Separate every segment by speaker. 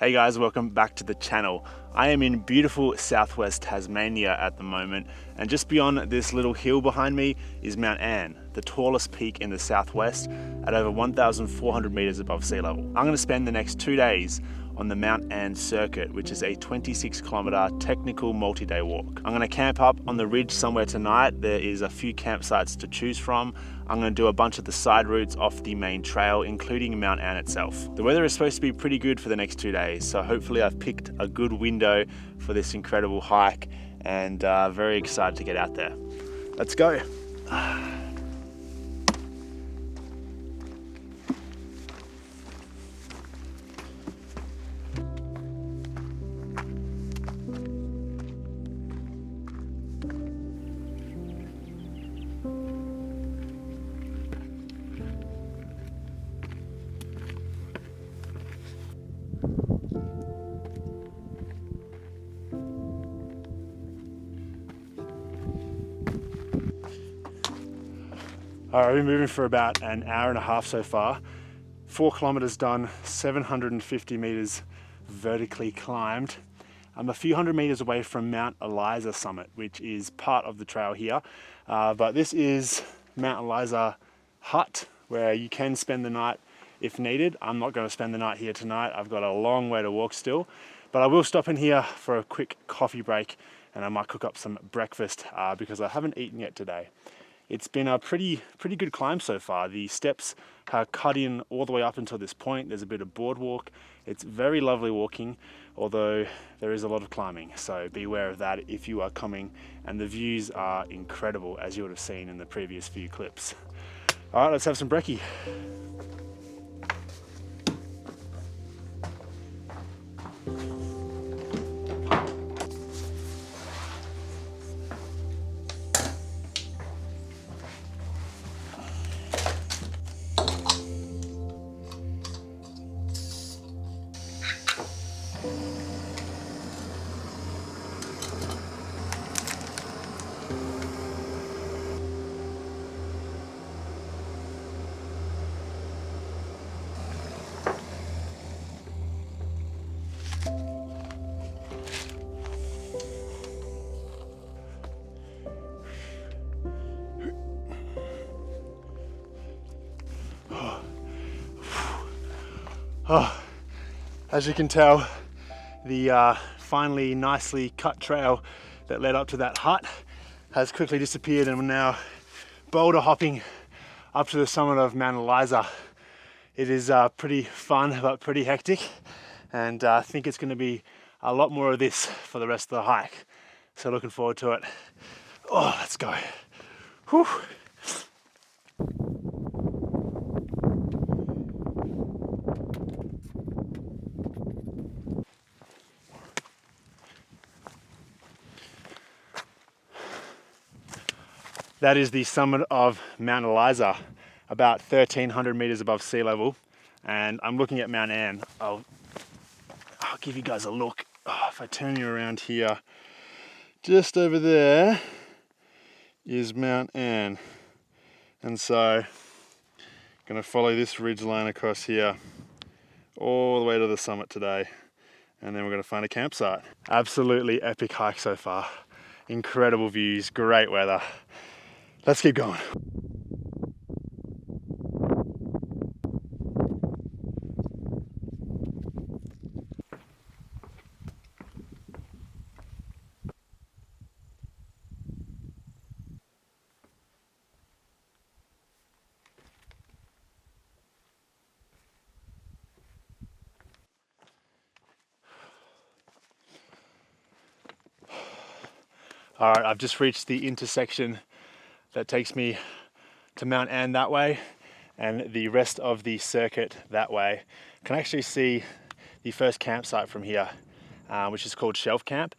Speaker 1: Hey guys, welcome back to the channel. I am in beautiful southwest Tasmania at the moment, and just beyond this little hill behind me is Mount Anne, the tallest peak in the southwest at over 1,400 meters above sea level. I'm going to spend the next 2 days on the Mount Anne circuit, which is a 26-kilometer technical multi-day walk. I'm going to camp up on the ridge somewhere tonight. There is a few campsites to choose from. I'm going to do a bunch of the side routes off the main trail, including Mount Anne itself. The weather is supposed to be pretty good for the next 2 days, so hopefully I've picked a good window for this incredible hike, and very excited to get out there. Let's go. All right, we've been moving for about an hour and a half so far. 4 kilometers done, 750 meters vertically climbed. I'm a few hundred meters away from Mount Eliza summit, which is part of the trail here. But this is Mount Eliza hut, where you can spend the night if needed. I'm not going to spend the night here tonight. I've got a long way to walk still, but I will stop in here for a quick coffee break, and I might cook up some breakfast because I haven't eaten yet today. It's been a pretty good climb so far. The steps are cut in all the way up until this point. There's a bit of boardwalk. It's very lovely walking, although there is a lot of climbing. So be aware of that if you are coming, and the views are incredible, as you would have seen in the previous few clips. All right, let's have some brekkie. Oh, as you can tell, the finally nicely cut trail that led up to that hut has quickly disappeared, and we're now boulder hopping up to the summit of Mount Eliza. It is pretty fun, but pretty hectic, and I think it's going to be a lot more of this for the rest of the hike. So looking forward to it. Oh, let's go. Whew. That is the summit of Mount Eliza, about 1,300 meters above sea level. And I'm looking at Mount Anne. I'll give you guys a look. Oh, if I turn you around here, just over there is Mount Anne. And so I'm gonna follow this ridge line across here all the way to the summit today. And then we're gonna find a campsite. Absolutely epic hike so far. Incredible views, great weather. Let's keep going. All right, I've just reached the intersection that takes me to Mount Anne that way, and the rest of the circuit that way. I can actually see the first campsite from here, which is called Shelf Camp,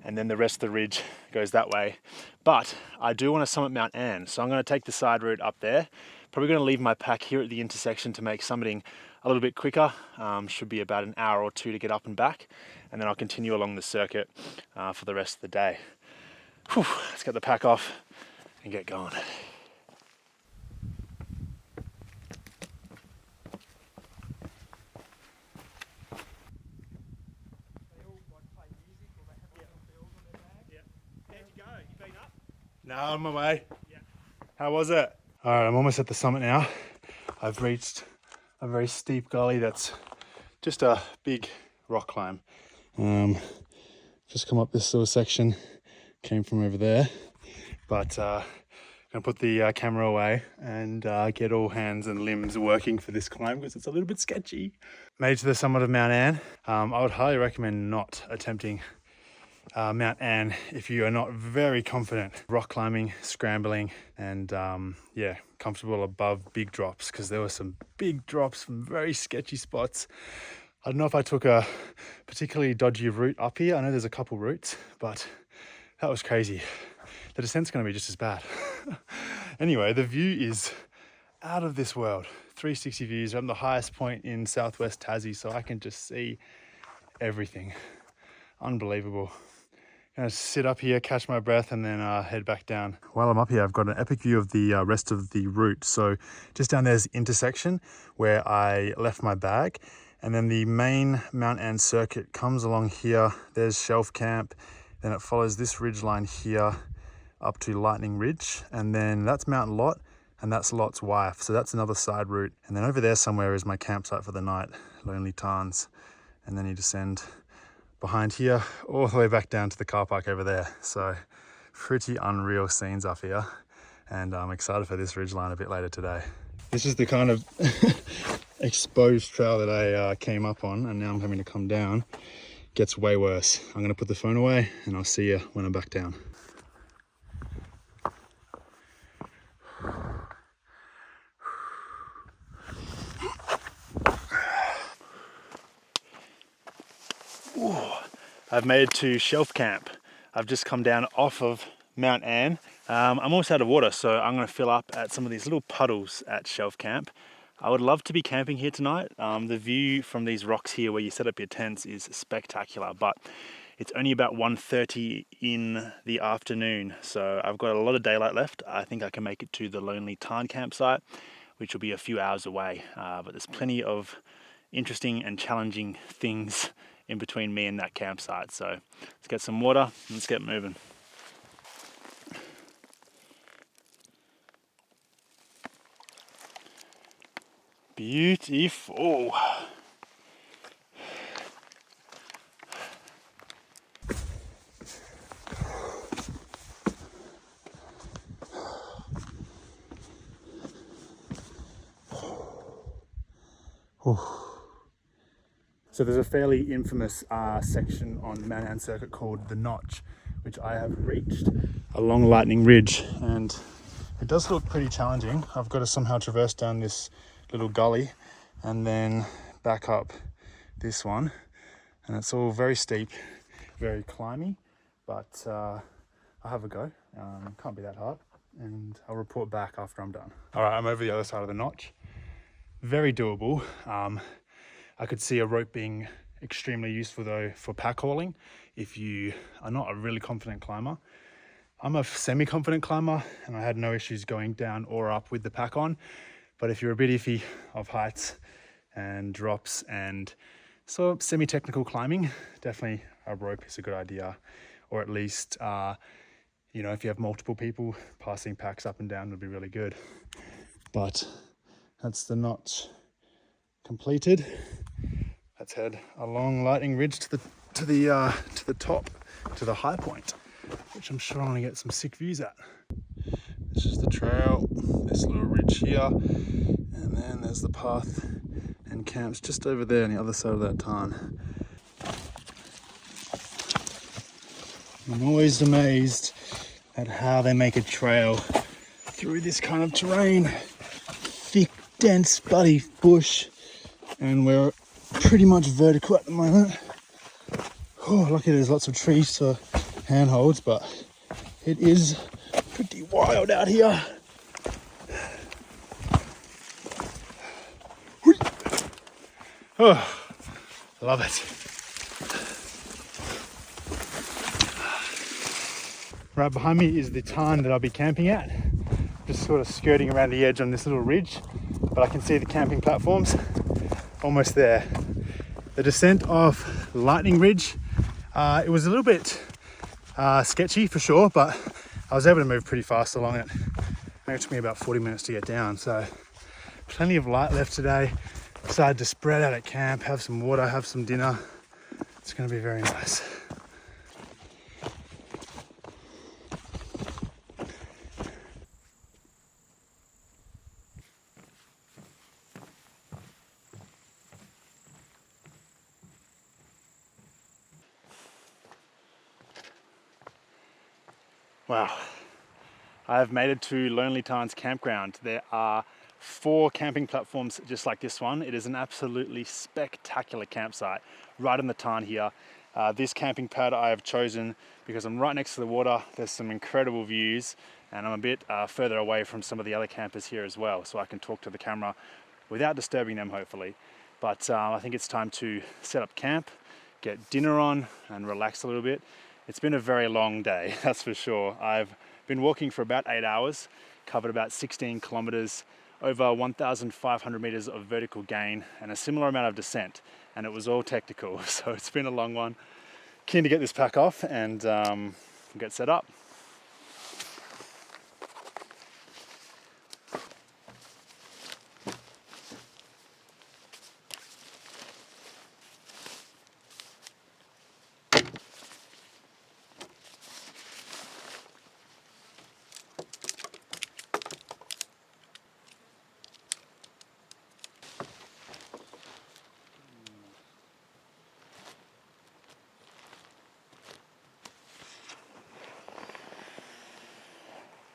Speaker 1: and then the rest of the ridge goes that way. But I do want to summit Mount Anne, so I'm going to take the side route up there. Probably going to leave my pack here at the intersection to make summiting a little bit quicker. Should be about an hour or two to get up and back, and then I'll continue along the circuit for the rest of the day. Whew, let's get the pack off and get going. Now on my way. Yeah. How was it? All right, I'm almost at the summit now. I've reached a very steep gully that's just a big rock climb. Just come up this little section, came from over there, but gonna put the camera away and get all hands and limbs working for this climb because it's a little bit sketchy. Made it to the summit of Mount Anne. I would highly recommend not attempting Mount Anne if you are not very confident rock climbing, scrambling, and yeah, comfortable above big drops, because there were some big drops from very sketchy spots. I don't know if I took a particularly dodgy route up here. I know there's a couple routes, but that was crazy. The descent's going to be just as bad. Anyway, the view is out of this world. 360 views. I'm the highest point in southwest Tassie, so I can just see everything. Unbelievable. Gonna sit up here, catch my breath, and then head back down. While I'm up here, I've got an epic view of the rest of the route. So just down there's intersection where I left my bag, and then the main Mount Anne circuit comes along here. There's Shelf Camp, then it follows this ridge line here up to Lightning Ridge, and then that's Mount Lot, and that's Lot's Wife. So that's another side route. And then over there somewhere is my campsite for the night, Lonely Tarns. And then you descend behind here all the way back down to the car park over there. So pretty unreal scenes up here, and I'm excited for this ridgeline a bit later today. This is the kind of exposed trail that I came up on, and now I'm having to come down. Gets way worse. I'm gonna put the phone away and I'll see you when I'm back down. Ooh, I've made it to Shelf Camp. I've just come down off of Mount Anne. I'm almost out of water, so I'm going to fill up at some of these little puddles at Shelf Camp. I would love to be camping here tonight. The view from these rocks here where you set up your tents is spectacular, but it's only about 1:30 in the afternoon, so I've got a lot of daylight left. I think I can make it to the Lonely Tarn campsite, which will be a few hours away, but there's plenty of interesting and challenging things in between me and that campsite. So let's get some water and let's get moving. Beautiful. So there's a fairly infamous section on Mount Anne circuit called the Notch, which I have reached along Lightning Ridge, and it does look pretty challenging. I've got to somehow traverse down this little gully and then back up this one, and it's all very steep, very climby, but I'll have a go. Can't be that hard, and I'll report back after I'm done. All right, I'm over the other side of the Notch. Very doable. I could see a rope being extremely useful though for pack hauling if you are not a really confident climber. I'm a semi-confident climber and I had no issues going down or up with the pack on, but if you're a bit iffy of heights and drops and so semi-technical climbing, definitely a rope is a good idea, or at least you know, if you have multiple people passing packs up and down would be really good. But that's the Notch completed. Let's head along Lightning Ridge to the top, to the high point, which I'm sure I'm gonna get some sick views at. This is the trail, this little ridge here, and then there's the path and camps just over there on the other side of that tarn. I'm always amazed at how they make a trail through this kind of terrain. Thick, dense, buddy bush, and we're pretty much vertical at the moment. Oh, lucky there's lots of trees for handholds, but it is pretty wild out here. Oh, love it. Right behind me is the tarn that I'll be camping at. Just sort of skirting around the edge on this little ridge, but I can see the camping platforms almost there. The descent of Lightning Ridge, it was a little bit sketchy for sure, but I was able to move pretty fast along it. It took me about 40 minutes to get down, so plenty of light left today. Decided to spread out at camp, have some water, have some dinner. It's going to be very nice. Wow, I've made it to Lonely Tarns campground. There are 4 camping platforms just like this one. It is an absolutely spectacular campsite right in the tarn here. This camping pad I have chosen because I'm right next to the water. There's some incredible views and I'm a bit further away from some of the other campers here as well, so I can talk to the camera without disturbing them hopefully. But I think it's time to set up camp, get dinner on and relax a little bit. It's been a very long day, that's for sure. I've been walking for about 8 hours, covered about 16 kilometers, over 1,500 meters of vertical gain and a similar amount of descent, and it was all technical, so it's been a long one. Keen to get this pack off and get set up.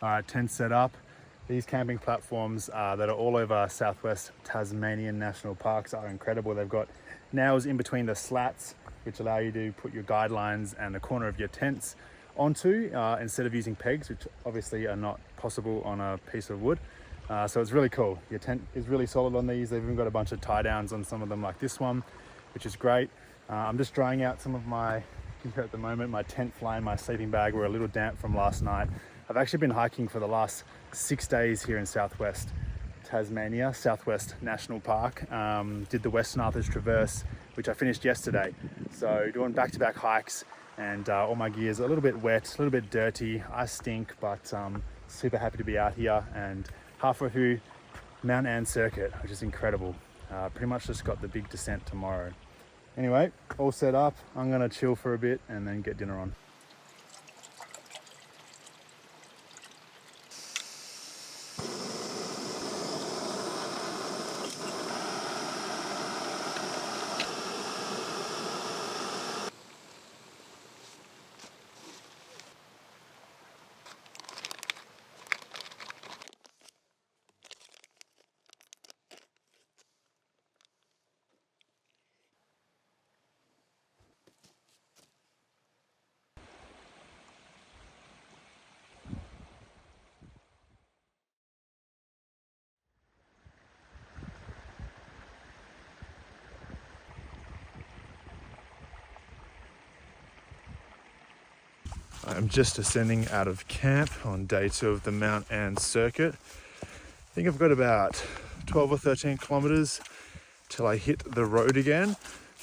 Speaker 1: All right, tent set up. These camping platforms that are all over southwest Tasmanian national parks are incredible. They've got nails in between the slats, which allow you to put your guidelines and the corner of your tents onto instead of using pegs, which obviously are not possible on a piece of wood. So it's really cool. Your tent is really solid on these. They've even got a bunch of tie downs on some of them like this one, which is great. I'm just drying out some of my gear at the moment. My tent fly and my sleeping bag were a little damp from last night. I've actually been hiking for the last 6 days here in southwest Tasmania, Southwest National Park. Did the Western Arthurs Traverse, which I finished yesterday. So doing back-to-back hikes, and all my gear's a little bit wet, a little bit dirty. I stink, but super happy to be out here and halfway through Mount Anne circuit, which is incredible. Pretty much just got the big descent tomorrow. Anyway, all set up. I'm gonna chill for a bit and then get dinner on. I'm just ascending out of camp on day 2 of the Mount Anne circuit. I think I've got about 12 or 13 kilometers till I hit the road again,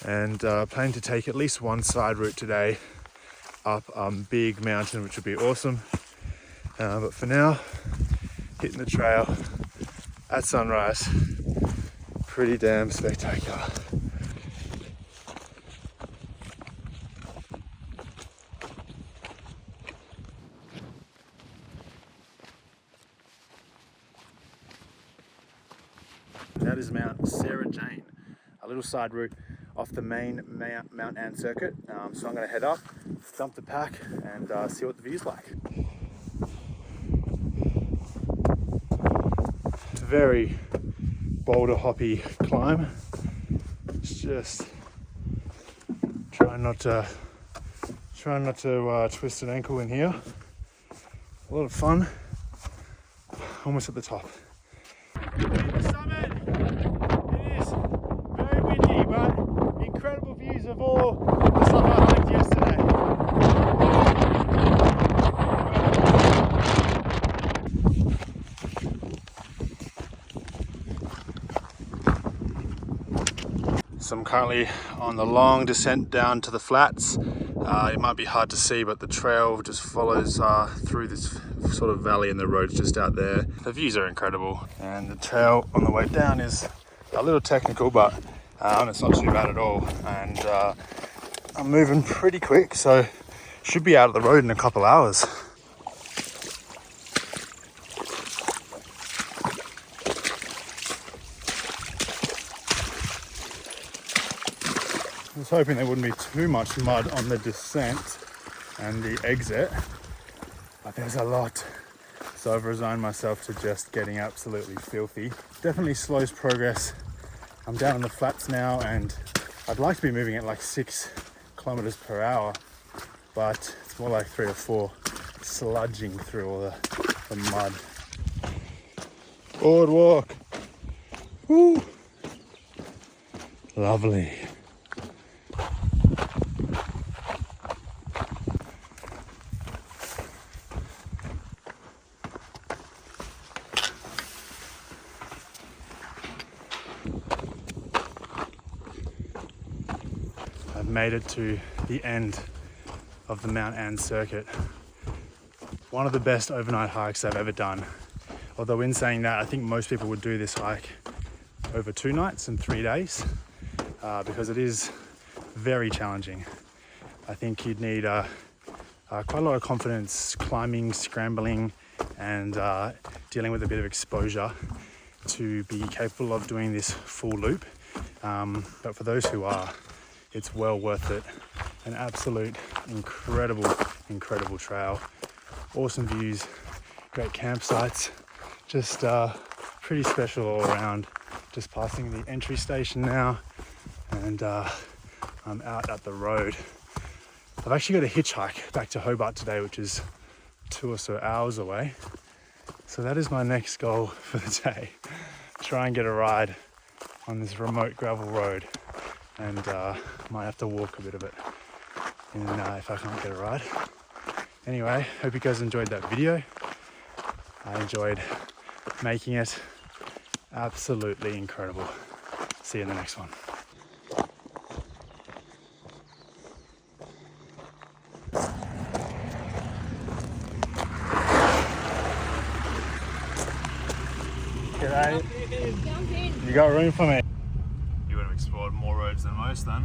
Speaker 1: and planning to take at least one side route today up a big mountain, which would be awesome. But for now, hitting the trail at sunrise. Pretty damn spectacular. That is Mount Sarah Jane, a little side route off the main Mount Anne circuit. So I'm going to head up, dump the pack, and see what the view's like. It's a very boulder hoppy climb. It's just trying not to twist an ankle in here. A lot of fun. Almost at the top. The summit. It is very windy, but incredible views of all the stuff I hiked yesterday. So I'm currently on the long descent down to the flats. It might be hard to see, but the trail just follows through this sort of valley, and the road's just out there. The views are incredible, and the trail on the way down is a little technical, but it's not too bad at all. And I'm moving pretty quick, so should be out of the road in a couple hours. I was hoping there wouldn't be too much mud on the descent and the exit, but there's a lot. So I've resigned myself to just getting absolutely filthy. Definitely slows progress. I'm down on the flats now, and I'd like to be moving at like 6 kilometers per hour, but it's more like 3 or 4, sludging through all the mud. Boardwalk. Woo! Lovely. Made it to the end of the Mount Anne circuit. One of the best overnight hikes I've ever done. Although in saying that, I think most people would do this hike over 2 nights and 3 days because it is very challenging. I think you'd need quite a lot of confidence climbing, scrambling, and dealing with a bit of exposure to be capable of doing this full loop. But for those who are, it's well worth it. An absolute incredible trail. Awesome views, great campsites, just pretty special all around. Just passing the entry station now, and I'm out at the road. I've actually got a hitchhike back to Hobart today, which is 2 or so hours away. So that is my next goal for the day. Try and get a ride on this remote gravel road. And might have to walk a bit of it if I can't get a ride. Anyway, hope you guys enjoyed that video. I enjoyed making it. Absolutely incredible. See you in the next one. G'day. You got room for me? Explored more roads than most then.